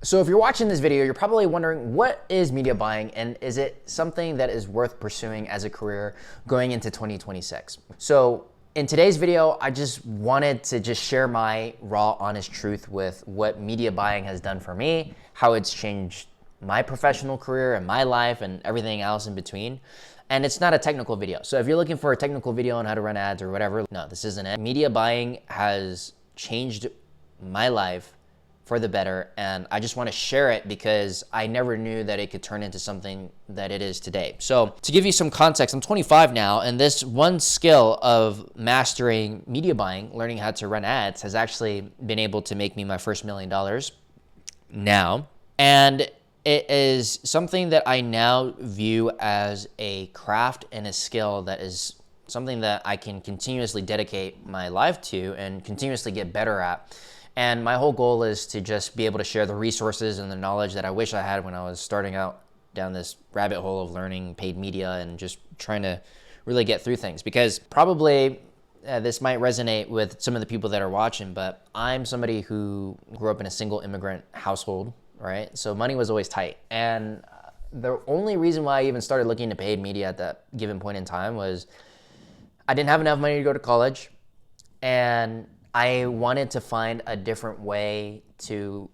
So if you're watching this video, you're probably wondering, what is media buying, and is it something that is worth pursuing as a career going into 2026? So in today's video, I just wanted to just share my raw, honest truth with what media buying has done for me, how it's changed my professional career and my life and everything else in between. And it's not a technical video. So if you're looking for a technical video on how to run ads or whatever, no, this isn't it. Media buying has changed my life for the better, and I just want to share it because I never knew that it could turn into something that it is today. So to give you some context, I'm 25 now, and this one skill of mastering media buying, learning how to run ads, has actually been able to make me my first $1 million now. And it is something that I now view as a craft and a skill that is something that I can continuously dedicate my life to and continuously get better at. And my whole goal is to just be able to share the resources and the knowledge that I wish I had when I was starting out down this rabbit hole of learning paid media and just trying to really get through things. Because probably this might resonate with some of the people that are watching, but I'm somebody who grew up in a single immigrant household, right? So money was always tight. And the only reason why I even started looking into paid media at that given point in time was I didn't have enough money to go to college, and I wanted to find a different way to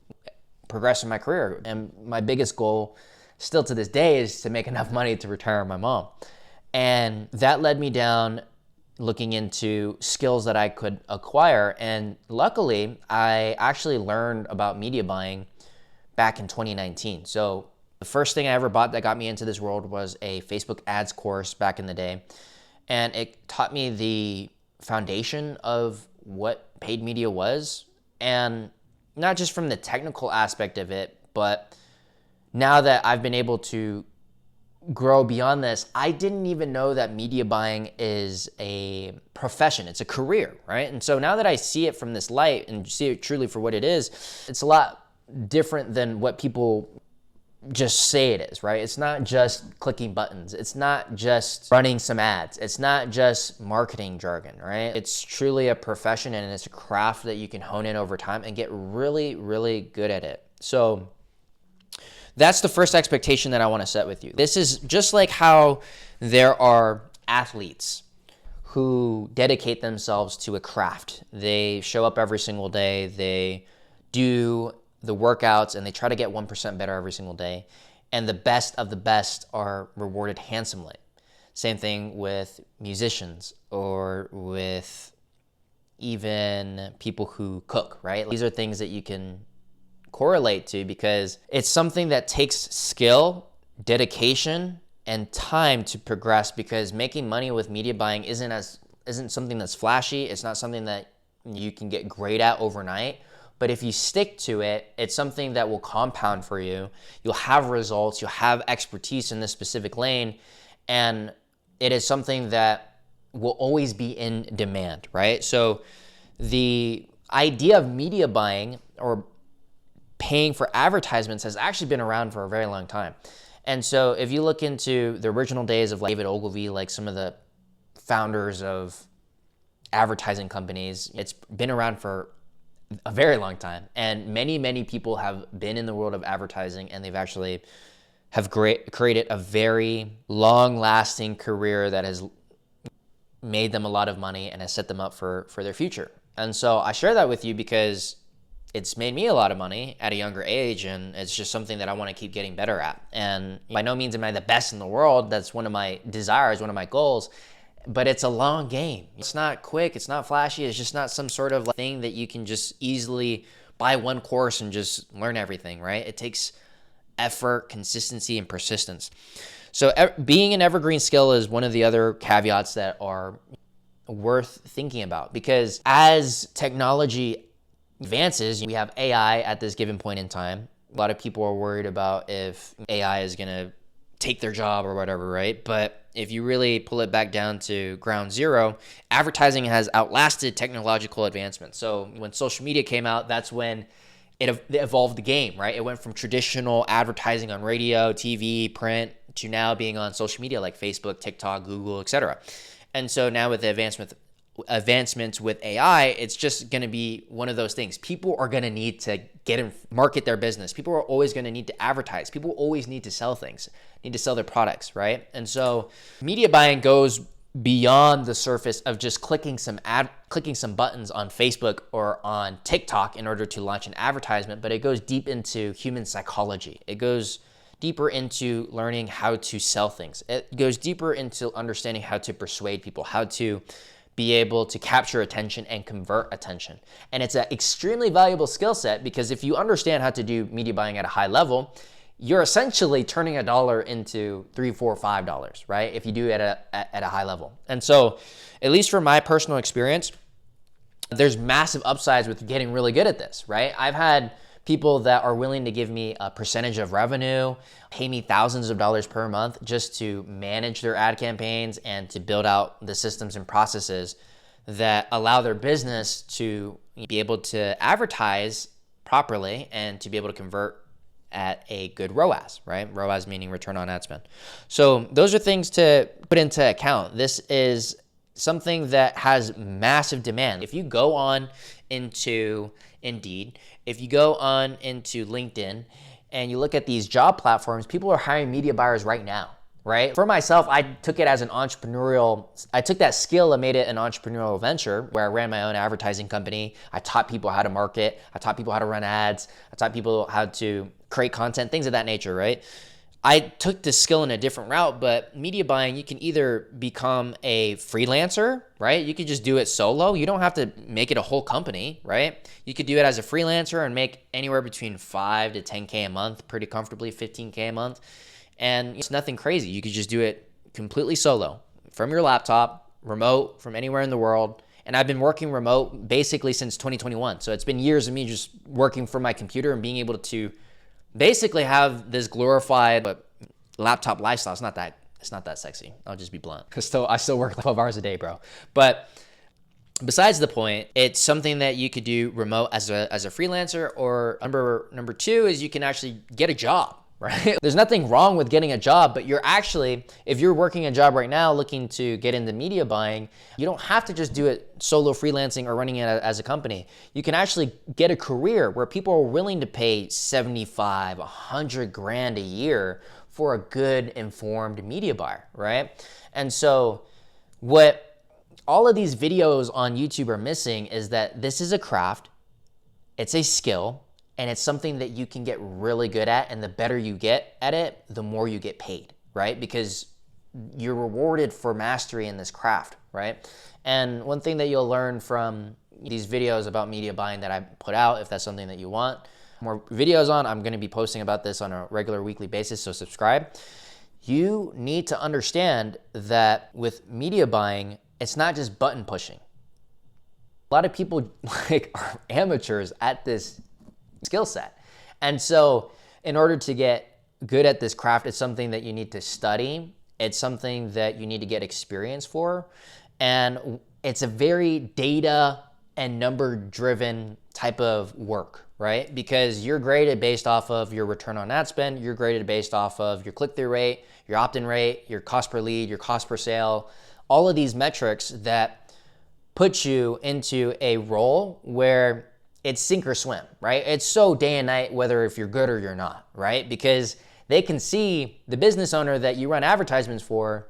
progress in my career. And my biggest goal still to this day is to make enough money to retire my mom. And that led me down looking into skills that I could acquire. And luckily, I actually learned about media buying back in 2019. So the first thing I ever bought that got me into this world was a Facebook ads course back in the day. And it taught me the foundation of what paid media was, and not just from the technical aspect of it, but now that I've been able to grow beyond this, I didn't even know that media buying is a profession. It's a career, right? And so now that I see it from this light and see it truly for what it is, it's a lot different than what people just say it is, right? It's not just clicking buttons. It's not just running some ads. It's not just marketing jargon, right? It's truly a profession, and it's a craft that you can hone in over time and get really, really good at it. So that's the first expectation that I want to set with you. This is just like how there are athletes who dedicate themselves to a craft. They show up every single day. They do the workouts, and they try to get 1% better every single day. And the best of the best are rewarded handsomely. Same thing with musicians or with even people who cook, right? These are things that you can correlate to because it's something that takes skill, dedication, and time to progress, because making money with media buying isn't something that's flashy. It's not something that you can get great at overnight. But if you stick to it, it's something that will compound for you. You'll have results, you'll have expertise in this specific lane, and it is something that will always be in demand, right? So the idea of media buying or paying for advertisements has actually been around for a very long time. And so if you look into the original days of like David Ogilvy, like some of the founders of advertising companies, it's been around for a very long time, and many people have been in the world of advertising, and they've actually have created a very long-lasting career that has made them a lot of money and has set them up for their future. And so I share that with you because it's made me a lot of money at a younger age, and it's just something that I want to keep getting better at. And by no means am I the best in the world. That's one of my desires, one of my goals. But it's a long game. It's not quick, it's not flashy, it's just not some sort of thing that you can just easily buy one course and just learn everything, right? It takes effort, consistency, and persistence. So being an evergreen skill is one of the other caveats that are worth thinking about, because as technology advances, we have AI at this given point in time. A lot of people are worried about if AI is going to take their job or whatever, right? But if you really pull it back down to ground zero, advertising has outlasted technological advancement. So when social media came out, that's when it evolved the game, right? It went from traditional advertising on radio, TV, print, to now being on social media like Facebook, TikTok, Google, etc. And so now with the advancement advancements with AI, it's just going to be one of those things. People are going to need to market their business. People are always going to need to advertise. People always need to sell things, need to sell their products, right? And so media buying goes beyond the surface of just clicking some buttons on Facebook or on TikTok in order to launch an advertisement, but it goes deep into human psychology. It goes deeper into learning how to sell things. It goes deeper into understanding how to persuade people, how to be able to capture attention and convert attention. And it's an extremely valuable skill set, because if you understand how to do media buying at a high level, you're essentially turning $1 into $3, $4, $5, right? If you do it at a high level. And so, at least from my personal experience, there's massive upsides with getting really good at this, right? I've had people that are willing to give me a percentage of revenue, pay me thousands of dollars per month just to manage their ad campaigns and to build out the systems and processes that allow their business to be able to advertise properly and to be able to convert at a good ROAS, right? ROAS meaning return on ad spend. So those are things to put into account. This is something that has massive demand. If you go on into Indeed, if you go on into LinkedIn and you look at these job platforms, people are hiring media buyers right now, right? For myself, I took it as I took that skill and made it an entrepreneurial venture where I ran my own advertising company. I taught people how to market. I taught people how to run ads. I taught people how to create content, things of that nature, right? I took this skill in a different route, but media buying, you can either become a freelancer, right? You could just do it solo. You don't have to make it a whole company, right? You could do it as a freelancer and make anywhere between 5 to 10K a month, pretty comfortably 15K a month. And it's nothing crazy. You could just do it completely solo from your laptop, remote from anywhere in the world. And I've been working remote basically since 2021. So it's been years of me just working from my computer and being able to basically have this glorified laptop lifestyle. It's not that sexy. I'll just be blunt. Because I still work 12 hours a day, bro. But besides the point, it's something that you could do remote as a freelancer, or number two is you can actually get a job, right? There's nothing wrong with getting a job, but if you're working a job right now looking to get into media buying, you don't have to just do it solo freelancing or running it as a company. You can actually get a career where people are willing to pay 75, 100 grand a year for a good informed media buyer, right? And so what all of these videos on YouTube are missing is that this is a craft, it's a skill, and it's something that you can get really good at, and the better you get at it, the more you get paid, right? Because you're rewarded for mastery in this craft, right? And one thing that you'll learn from these videos about media buying that I put out, if that's something that you want more videos on, I'm gonna be posting about this on a regular weekly basis, so subscribe. You need to understand that with media buying, it's not just button pushing. A lot of people are amateurs at this skill set. And so in order to get good at this craft, it's something that you need to study. It's something that you need to get experience for. And it's a very data and number driven type of work, right? Because you're graded based off of your return on ad spend. You're graded based off of your click-through rate, your opt-in rate, your cost per lead, your cost per sale, all of these metrics that put you into a role where it's sink or swim, right? It's so day and night whether if you're good or you're not, right? Because they can see the business owner that you run advertisements for,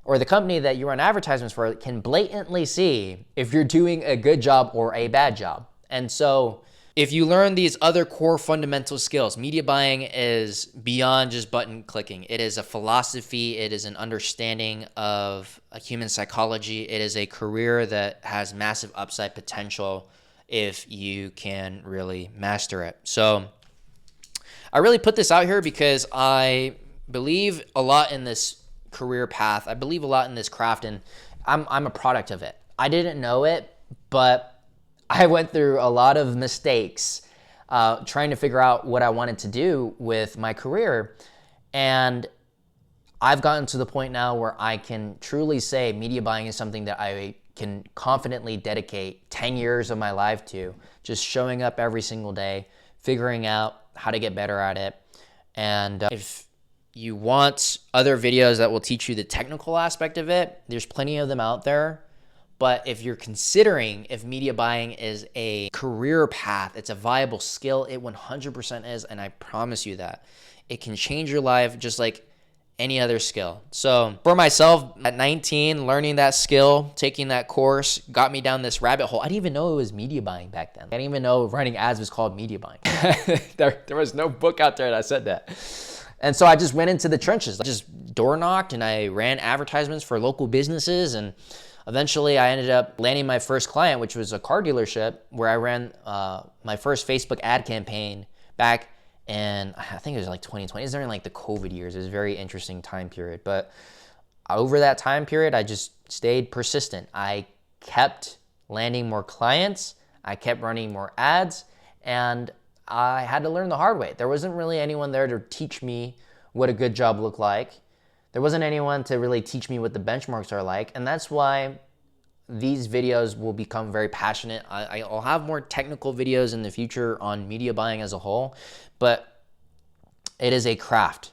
or the company that you run advertisements for, can blatantly see if you're doing a good job or a bad job. And so if you learn these other core fundamental skills, media buying is beyond just button clicking. It is a philosophy. It is an understanding of human psychology. It is a career that has massive upside potential if you can really master it. So I really put this out here because I believe a lot in this career path. I believe a lot in this craft, and I'm a product of it. I didn't know it, but I went through a lot of mistakes trying to figure out what I wanted to do with my career. And I've gotten to the point now where I can truly say media buying is something that I can confidently dedicate 10 years of my life to, just showing up every single day, figuring out how to get better at it. And if you want other videos that will teach you the technical aspect of it, there's plenty of them out there. But if you're considering if media buying is a career path, it's a viable skill, it 100% is. And I promise you that it can change your life just like any other skill. So for myself at 19, learning that skill, taking that course got me down this rabbit hole. I didn't even know it was media buying back then. I didn't even know running ads was called media buying. there was no book out there that said that. And so I just went into the trenches. I just door knocked and I ran advertisements for local businesses. And eventually I ended up landing my first client, which was a car dealership where I ran my first Facebook ad campaign back, and I think it was like 2020. It was during like the COVID years. It was a very interesting time period. But over that time period, I just stayed persistent. I kept landing more clients. I kept running more ads. And I had to learn the hard way. There wasn't really anyone there to teach me what a good job looked like. There wasn't anyone to really teach me what the benchmarks are like. And that's why these videos will become very passionate. I'll have more technical videos in the future on media buying as a whole, but it is a craft.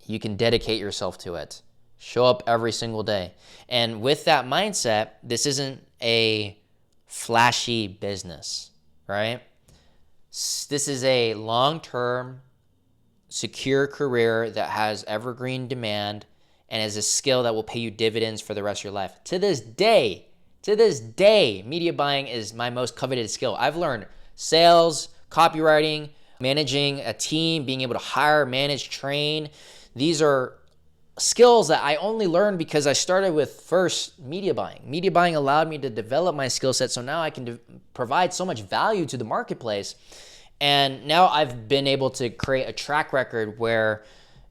You can dedicate yourself to it. Show up every single day. And with that mindset, this isn't a flashy business, right? This is a long-term, secure career that has evergreen demand and is a skill that will pay you dividends for the rest of your life. To this day, media buying is my most coveted skill. I've learned sales, copywriting, managing a team, being able to hire, manage, train. These are skills that I only learned because I started with first media buying. Media buying allowed me to develop my skill set, so now I can provide so much value to the marketplace. And now I've been able to create a track record where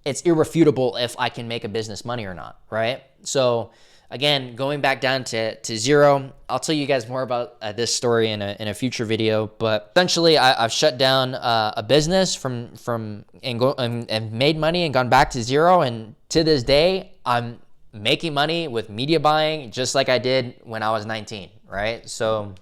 it's irrefutable if I can make a business money or not, right? So again, going back down to zero, I'll tell you guys more about this story in a future video. But essentially, I've shut down a business and made money and gone back to zero. And to this day, I'm making money with media buying just like I did when I was 19, right? So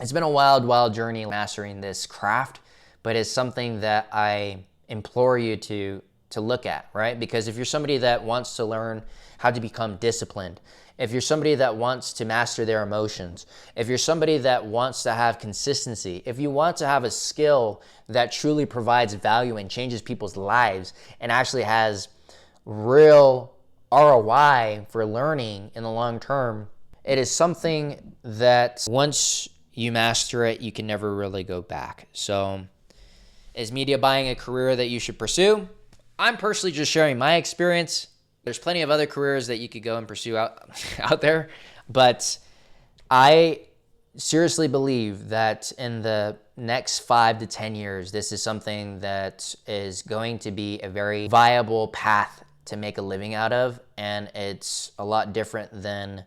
it's been a wild, wild journey mastering this craft, but it's something that I implore you to look at, right? Because if you're somebody that wants to learn how to become disciplined, if you're somebody that wants to master their emotions, if you're somebody that wants to have consistency, if you want to have a skill that truly provides value and changes people's lives and actually has real ROI for learning in the long term, it is something that once you master it, you can never really go back. So is media buying a career that you should pursue? I'm personally just sharing my experience. There's plenty of other careers that you could go and pursue out there, but I seriously believe that in the next 5 to 10 years, this is something that is going to be a very viable path to make a living out of, and it's a lot different than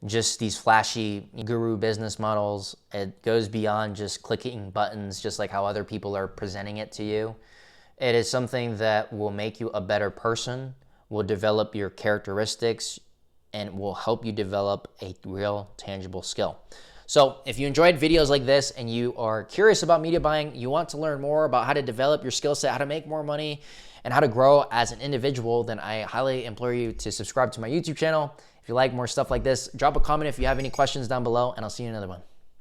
just these flashy guru business models. It goes beyond just clicking buttons, just like how other people are presenting it to you. It is something that will make you a better person, will develop your characteristics, and will help you develop a real tangible skill. So if you enjoyed videos like this and you are curious about media buying, you want to learn more about how to develop your skill set, how to make more money, and how to grow as an individual, then I highly implore you to subscribe to my YouTube channel. If you like more stuff like this, drop a comment if you have any questions down below, and I'll see you in another one.